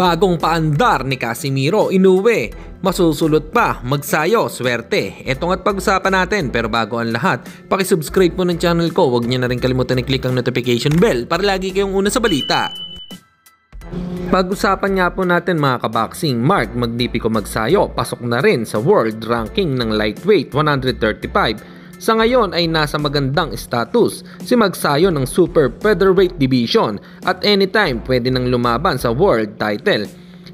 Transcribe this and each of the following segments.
Bagong paandar ni Casimiro, inuwi. Masusulot pa, magsayo, swerte. Etong at pag-usapan natin, pero bago ang lahat, pakisubscribe po ng channel ko. Huwag niyo na rin kalimutan i-click ang notification bell para lagi kayong una sa balita. Pag-usapan nga po natin mga kaboxing, Mark Magnifico Magsayo pasok na rin sa world ranking ng lightweight 135. Sa ngayon ay nasa magandang status si Magsayo ng super featherweight division at anytime pwede nang lumaban sa world title.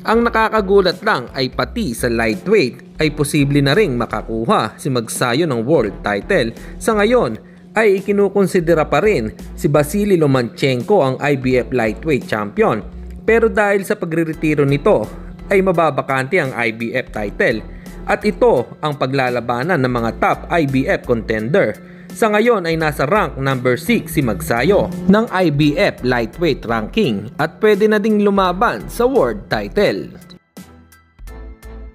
Ang nakakagulat lang ay pati sa lightweight ay posible na ring makakuha si Magsayo ng world title. Sa ngayon ay ikinukonsidera pa rin si Vasily Lomachenko ang IBF lightweight champion. Pero dahil sa pagre-retiro nito ay mababakante ang IBF title. At ito ang paglalabanan ng mga top IBF contender. Sa ngayon ay nasa rank number 6 si Magsayo ng IBF lightweight ranking at pwede na ding lumaban sa world title.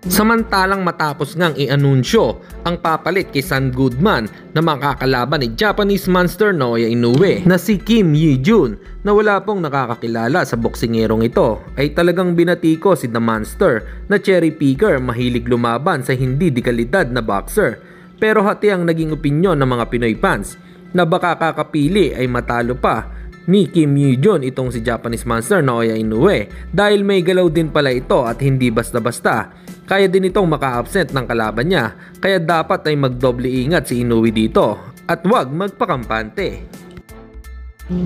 Samantalang matapos ngang i-anunsyo ang papalit kay San Goodman na makakalaban ni Japanese monster Naoya Inoue na si Kim Yi-jun na wala pong nakakakilala sa boksingerong ito, ay talagang binatiko si The Monster na cherry picker mahilig lumaban sa hindi dekalidad na boxer. Pero hati ang naging opinyon ng mga Pinoy fans na baka kakapili ay matalo pa ni Kim Yi-jun itong si Japanese monster Naoya Inoue dahil may galaw din pala ito at hindi basta-basta. Kaya din itong maka-absent ng kalaban niya, kaya dapat ay magdoble ingat si Inoue dito at huwag magpakampante.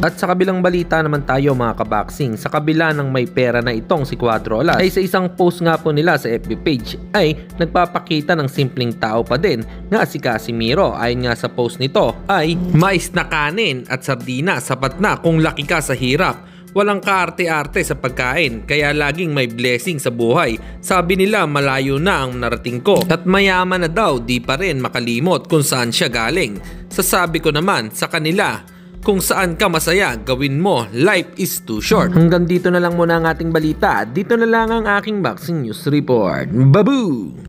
At sa kabilang balita naman tayo mga kaboxing, sa kabila ng may pera na itong si Cuadro Alas ay sa isang post nga po nila sa FB page ay nagpapakita ng simpleng tao pa din nga si Casimiro. Ayon nga sa post nito ay mais na kanin at sardina sapat na kung laki ka sa hirap. Walang kaarte-arte sa pagkain kaya laging may blessing sa buhay. Sabi nila malayo na ang narating ko at mayaman na daw di pa rin makalimot kung saan siya galing. Sasabi ko naman sa kanila, kung saan ka masaya, gawin mo. Life is too short. Hanggang dito na lang muna ang ating balita. Dito na lang ang aking boxing news report. Babu!